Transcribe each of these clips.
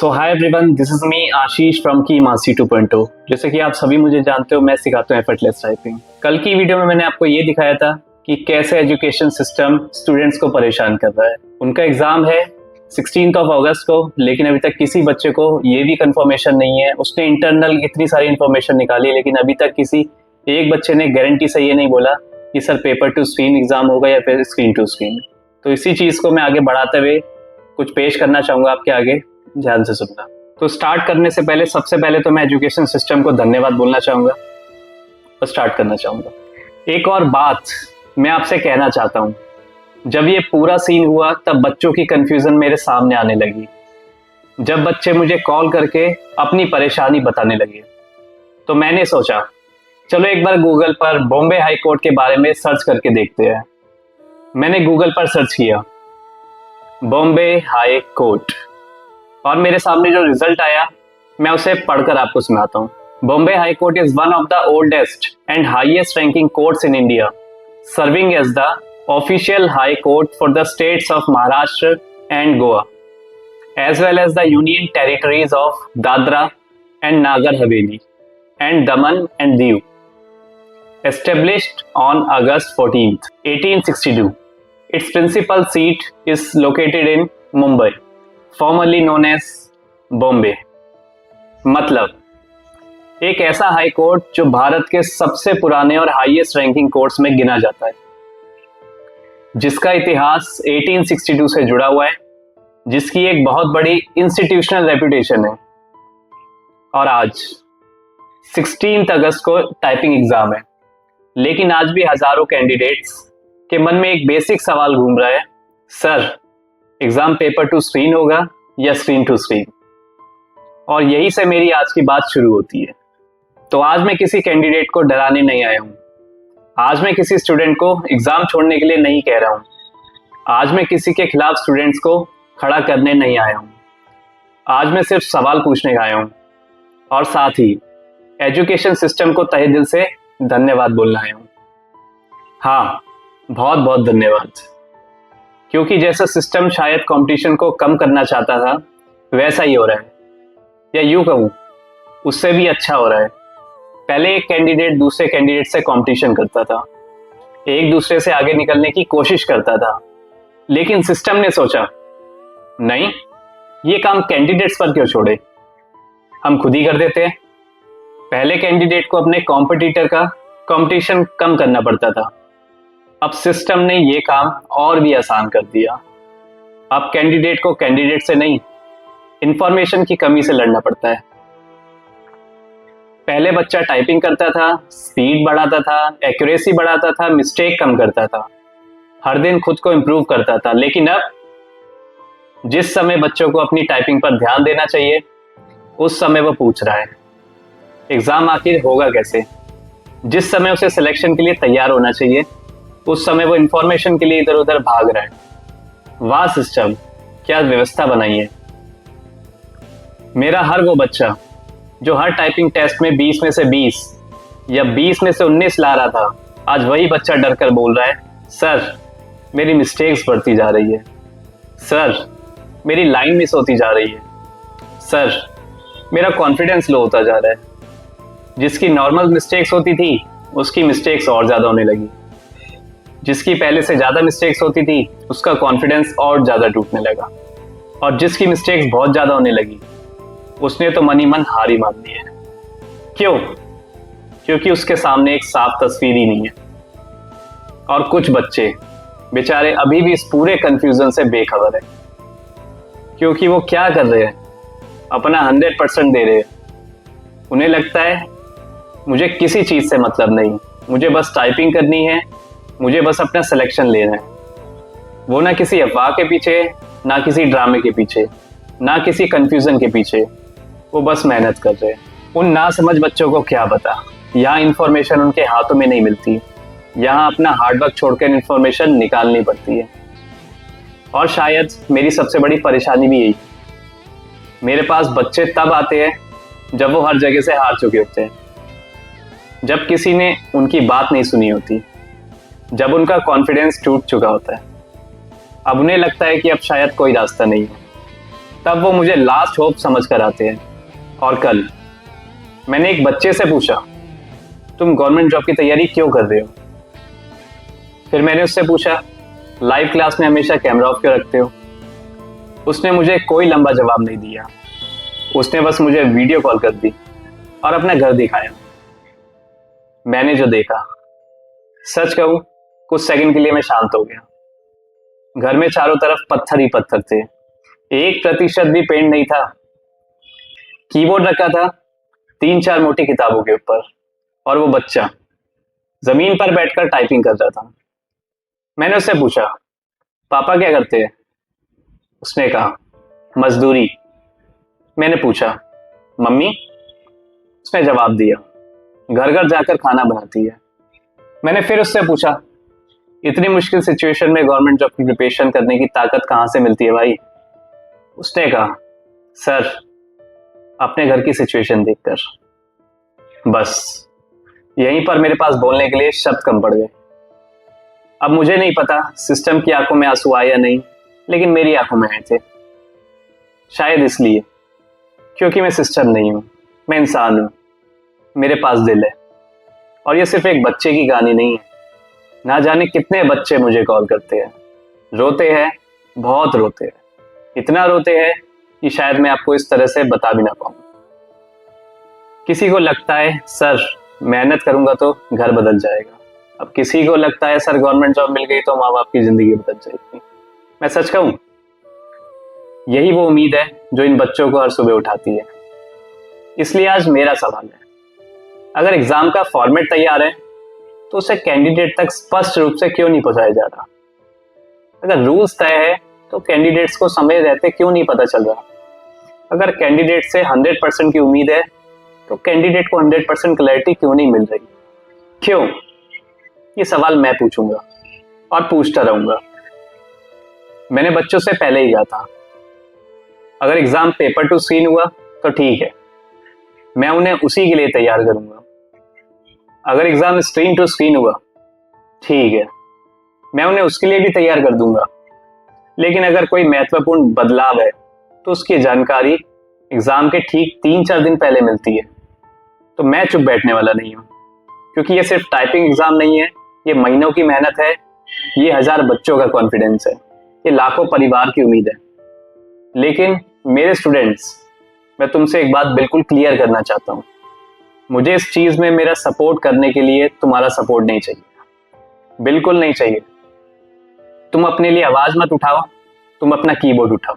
So hi everyone, this is me Ashish from की मासी 2.0। जैसे कि आप सभी मुझे जानते हो, मैं सिखाता हूँ एफर्टलेस टाइपिंग। कल की वीडियो में मैंने आपको ये दिखाया था कि कैसे एजुकेशन सिस्टम स्टूडेंट्स को परेशान कर रहा है। उनका एग्जाम है 16 अगस्त को, लेकिन अभी तक किसी बच्चे को ये भी कंफर्मेशन नहीं है। उसने इंटरनल इतनी सारी इन्फॉर्मेशन निकाली, लेकिन अभी तक किसी एक बच्चे ने गारंटी से ये नहीं बोला कि sir paper two screen exam होगा या फिर स्क्रीन टू स्क्रीन। तो इसी चीज को मैं आगे बढ़ाते हुए कुछ पेश करना चाहूंगा आपके आगे, ध्यान से सुनना। तो स्टार्ट करने से पहले सबसे पहले तो मैं एजुकेशन सिस्टम को धन्यवाद बोलना चाहूंगा और स्टार्ट करना चाहूंगा। एक और बात मैं आपसे कहना चाहता हूं, जब ये पूरा सीन हुआ तब बच्चों की कंफ्यूजन मेरे सामने आने लगी। जब बच्चे मुझे कॉल करके अपनी परेशानी बताने लगे तो मैंने सोचा चलो एक बार गूगल पर बॉम्बे हाई कोर्ट के बारे में सर्च करके देखते हैं। मैंने गूगल पर सर्च किया बॉम्बे हाई कोर्ट और मेरे सामने जो रिजल्ट आया मैं उसे पढ़कर आपको सुनाता हूँ। Bombay high court is one of the oldest and highest ranking courts in India, serving as the official high court for the states of Maharashtra and Goa as well as the union territories of Dadra and Nagar Haveli and Daman and Diu. Established on August 14th, 1862. Its principal seat is located in Mumbai, formerly known as Bombay. मतलब एक ऐसा high court जो भारत के सबसे पुराने और highest ranking courts में गिना जाता है, जिसका इतिहास 1862 से जुड़ा हुआ है, जिसकी एक बहुत बड़ी इंस्टीट्यूशनल रेपुटेशन है। और आज 16 अगस्त को टाइपिंग एग्जाम है, लेकिन आज भी हजारों कैंडिडेट्स के मन में एक बेसिक सवाल घूम रहा है, sir exam paper two screen होगा या स्क्रीन टू स्क्रीन। और यही से मेरी आज की बात शुरू होती है। तो आज मैं किसी कैंडिडेट को डराने नहीं आया हूं, आज मैं किसी स्टूडेंट को एग्जाम छोड़ने के लिए नहीं कह रहा हूं, आज मैं किसी के खिलाफ स्टूडेंट्स को खड़ा करने नहीं आया हूं, आज मैं सिर्फ सवाल पूछने आया हूं और साथ ही एजुकेशन सिस्टम को तहे दिल से धन्यवाद बोलना आया हूं। हाँ, बहुत बहुत धन्यवाद, क्योंकि जैसा सिस्टम शायद कंपटीशन को कम करना चाहता था वैसा ही हो रहा है, या यूं कहूं उससे भी अच्छा हो रहा है। पहले एक कैंडिडेट दूसरे कैंडिडेट से कंपटीशन करता था, एक दूसरे से आगे निकलने की कोशिश करता था, लेकिन सिस्टम ने सोचा नहीं, ये काम कैंडिडेट्स पर क्यों छोड़े, हम खुद ही कर देते हैं। पहले कैंडिडेट को अपने कॉम्पिटिटर का कंपटीशन कम करना पड़ता था, अब सिस्टम ने ये काम और भी आसान कर दिया। अब कैंडिडेट को कैंडिडेट से नहीं, इंफॉर्मेशन की कमी से लड़ना पड़ता है। पहले बच्चा टाइपिंग करता था, स्पीड बढ़ाता था, एक्यूरेसी बढ़ाता था, मिस्टेक कम करता था, हर दिन खुद को इंप्रूव करता था, लेकिन अब जिस समय बच्चों को अपनी टाइपिंग पर ध्यान देना चाहिए उस समय वो पूछ रहा है एग्जाम आखिर होगा कैसे। जिस समय उसे सिलेक्शन के लिए तैयार होना चाहिए उस समय वो इंफॉर्मेशन के लिए इधर उधर भाग रहा है। वाह सिस्टम, क्या व्यवस्था बनाई है। मेरा हर वो बच्चा जो हर टाइपिंग टेस्ट में 20 में से 20 या 20 में से 19 ला रहा था, आज वही बच्चा डर कर बोल रहा है, सर मेरी मिस्टेक्स बढ़ती जा रही है, सर मेरी लाइन मिस होती जा रही है, सर मेरा कॉन्फिडेंस लो होता जा रहा है। जिसकी नॉर्मल मिस्टेक्स होती थी उसकी मिस्टेक्स और ज़्यादा होने लगी, जिसकी पहले से ज़्यादा मिस्टेक्स होती थी उसका कॉन्फिडेंस और ज़्यादा टूटने लगा, और जिसकी मिस्टेक्स बहुत ज़्यादा होने लगी उसने तो मन ही मन हार ही मान ली है। क्यों? क्योंकि उसके सामने एक साफ तस्वीर ही नहीं है। और कुछ बच्चे बेचारे अभी भी इस पूरे कंफ्यूजन से बेखबर है, क्योंकि वो क्या कर रहे हैं, अपना 100% दे रहे हैं। उन्हें लगता है मुझे किसी चीज़ से मतलब नहीं, मुझे बस टाइपिंग करनी है, मुझे बस अपना सिलेक्शन लेना है। वो ना किसी अफवाह के पीछे, ना किसी ड्रामे के पीछे, ना किसी कंफ्यूजन के पीछे, वो बस मेहनत कर रहे हैं। उन ना समझ बच्चों को क्या पता, यहाँ इंफॉर्मेशन उनके हाथों में नहीं मिलती, यहाँ अपना हार्डवर्क छोड़कर इंफॉर्मेशन निकालनी पड़ती है। और शायद मेरी सबसे बड़ी परेशानी भी यही, मेरे पास बच्चे तब आते हैं जब वो हर जगह से हार चुके होते हैं, जब किसी ने उनकी बात नहीं सुनी होती, जब उनका कॉन्फिडेंस टूट चुका होता है। अब उन्हें लगता है कि अब शायद कोई रास्ता नहीं है, तब वो मुझे लास्ट होप समझ कर आते हैं। और कल मैंने एक बच्चे से पूछा, तुम गवर्नमेंट जॉब की तैयारी क्यों कर रहे हो? फिर मैंने उससे पूछा, लाइव क्लास में हमेशा कैमरा ऑफ क्यों रखते हो? उसने मुझे कोई लंबा जवाब नहीं दिया। उसने बस मुझे वीडियो कॉल कर दी और अपना घर दिखाया। मैंने जो देखा, सच कहूं, कुछ सेकंड के लिए मैं शांत हो गया। घर में चारों तरफ पत्थर ही पत्थर थे, 1% भी पेंट नहीं था। कीबोर्ड रखा था 3-4 मोटी किताबों के ऊपर, और वो बच्चा जमीन पर बैठकर टाइपिंग कर रहा था। मैंने उससे पूछा, पापा क्या करते हैं? उसने कहा, मजदूरी। मैंने पूछा, मम्मी? उसने जवाब दिया, घर घर जाकर खाना बनाती है। मैंने फिर उससे पूछा, इतनी मुश्किल सिचुएशन में गवर्नमेंट जॉब की प्रिपरेशन करने की ताकत कहां से मिलती है भाई? उसने कहा, सर, अपने घर की सिचुएशन देखकर। बस यहीं पर मेरे पास बोलने के लिए शब्द कम पड़ गए। अब मुझे नहीं पता सिस्टम की आंखों में आंसू आए या नहीं, लेकिन मेरी आंखों में आए थे। शायद इसलिए क्योंकि मैं सिस्टम नहीं हूं, मैं इंसान हूं, मेरे पास दिल है। और ये सिर्फ एक बच्चे की कहानी नहीं है। ना जाने कितने बच्चे मुझे कॉल करते हैं, रोते हैं, बहुत रोते हैं, इतना रोते हैं कि शायद मैं आपको इस तरह से बता भी ना पाऊं। किसी को लगता है, सर, मेहनत करूंगा तो घर बदल जाएगा। अब किसी को लगता है, सर, गवर्नमेंट जॉब मिल गई तो माँ बाप की जिंदगी बदल जाएगी। मैं सच कहूं, यही वो उम्मीद है जो इन बच्चों को हर सुबह उठाती है। इसलिए आज मेरा सवाल है, अगर एग्जाम का फॉर्मेट तैयार है तो उसे कैंडिडेट तक स्पष्ट रूप से क्यों नहीं पहुंचाया जा रहा? अगर रूल्स तय है तो कैंडिडेट्स को समय रहते क्यों नहीं पता चल रहा? अगर कैंडिडेट से 100% की उम्मीद है तो कैंडिडेट को 100% क्लैरिटी क्यों नहीं मिल रही? क्यों? ये सवाल मैं पूछूंगा और पूछता रहूंगा। मैंने बच्चों से पहले ही कहा था, अगर एग्जाम पेपर टू स्क्रीन हुआ तो ठीक है, मैं उन्हें उसी के लिए तैयार करूंगा। अगर एग्जाम स्क्रीन टू स्क्रीन हुआ, ठीक है, मैं उन्हें उसके लिए भी तैयार कर दूंगा। लेकिन अगर कोई महत्वपूर्ण बदलाव है तो उसकी जानकारी एग्जाम के ठीक 3-4 दिन पहले मिलती है, तो मैं चुप बैठने वाला नहीं हूं। क्योंकि ये सिर्फ टाइपिंग एग्जाम नहीं है, ये महीनों की मेहनत है, ये 1000 बच्चों का कॉन्फिडेंस है, ये लाखों परिवार की उम्मीद है। लेकिन मेरे स्टूडेंट्स, मैं तुमसे एक बात बिल्कुल क्लियर करना चाहता हूं, मुझे इस चीज में मेरा सपोर्ट करने के लिए तुम्हारा सपोर्ट नहीं चाहिए, बिल्कुल नहीं चाहिए। तुम अपने लिए आवाज मत उठाओ, तुम अपना कीबोर्ड उठाओ,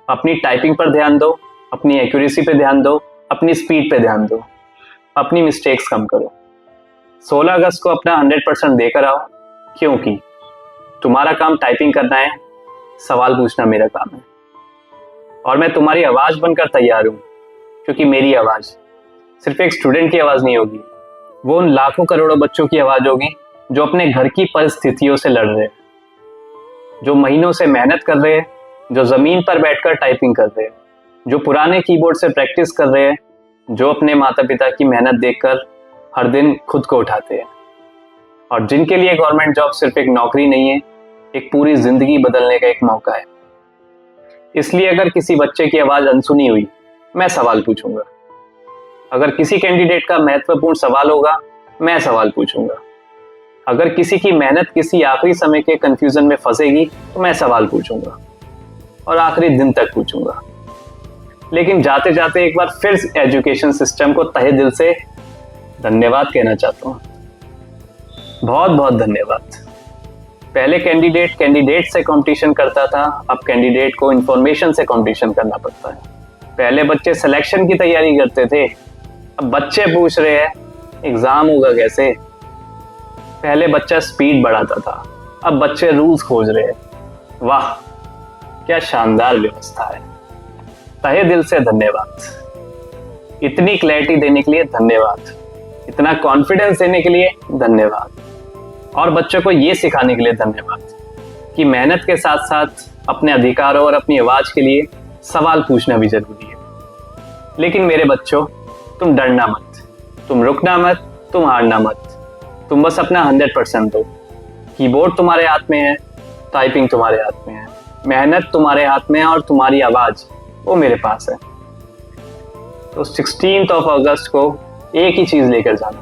अपनी टाइपिंग पर ध्यान दो, अपनी एक्यूरेसी पे ध्यान दो, अपनी स्पीड पे ध्यान दो, अपनी मिस्टेक्स कम करो। 16 अगस्त को अपना 100% देकर आओ, क्योंकि तुम्हारा काम टाइपिंग करना है, सवाल पूछना मेरा काम है। और मैं तुम्हारी आवाज बनकर तैयार हूं, क्योंकि मेरी आवाज सिर्फ एक स्टूडेंट की आवाज नहीं होगी, वो उन लाखों करोड़ों बच्चों की आवाज होगी जो अपने घर की परिस्थितियों से लड़ रहे हैं, जो महीनों से मेहनत कर रहे हैं, जो जमीन पर बैठकर टाइपिंग कर रहे हैं, जो पुराने कीबोर्ड से प्रैक्टिस कर रहे हैं, जो अपने माता पिता की मेहनत देखकर हर दिन खुद को उठाते हैं, और जिनके लिए गवर्नमेंट जॉब सिर्फ एक नौकरी नहीं है, एक पूरी जिंदगी बदलने का एक मौका है। इसलिए अगर किसी बच्चे की आवाज अनसुनी हुई, मैं सवाल पूछूंगा। अगर किसी कैंडिडेट का महत्वपूर्ण सवाल होगा, मैं सवाल पूछूंगा। अगर किसी की मेहनत किसी आखिरी समय के कंफ्यूजन में फंसेगी तो मैं सवाल पूछूंगा, और आखिरी दिन तक पूछूंगा। लेकिन जाते जाते एक बार फिर एजुकेशन सिस्टम को तहे दिल से धन्यवाद कहना चाहता हूं। बहुत बहुत धन्यवाद। पहले कैंडिडेट से कंपटीशन करता था, अब कैंडिडेट को इंफॉर्मेशन से कंपटीशन करना पड़ता है। पहले बच्चे सिलेक्शन की तैयारी करते थे, अब बच्चे पूछ रहे हैं एग्जाम होगा कैसे। पहले बच्चा स्पीड बढ़ाता था, अब बच्चे रूल्स खोज रहे हैं। वाह, क्या शानदार व्यवस्था है। तहे दिल से धन्यवाद। इतनी क्लैरिटी देने के लिए धन्यवाद, इतना कॉन्फिडेंस देने के लिए धन्यवाद, और बच्चों को ये सिखाने के लिए धन्यवाद कि मेहनत के साथ साथ अपने अधिकारों और अपनी आवाज के लिए सवाल पूछना भी जरूरी है। लेकिन मेरे बच्चों, तुम डरना मत, तुम रुकना मत, तुम हारना मत, तुम बस अपना 100% दो। कीबोर्ड तुम्हारे हाथ में है, टाइपिंग तुम्हारे हाथ में है, मेहनत तुम्हारे हाथ में है, और तुम्हारी आवाज वो मेरे पास है। तो 16 अगस्त को एक ही चीज लेकर जाना,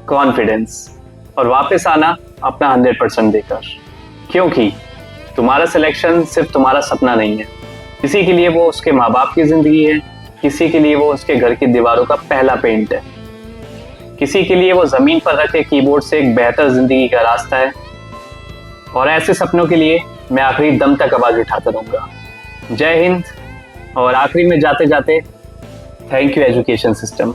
कॉन्फिडेंस, और वापस आना अपना 100% देकर, क्योंकि तुम्हारा सिलेक्शन सिर्फ तुम्हारा सपना नहीं है। किसी के लिए वो उसके माँ बाप की जिंदगी है, किसी के लिए वो उसके घर की दीवारों का पहला पेंट है, किसी के लिए वो जमीन पर रखे कीबोर्ड से एक बेहतर जिंदगी का रास्ता है। और ऐसे सपनों के लिए मैं आखिरी दम तक आवाज उठाता रहूंगा। जय हिंद। और आखिरी में जाते जाते थैंक यू एजुकेशन सिस्टम।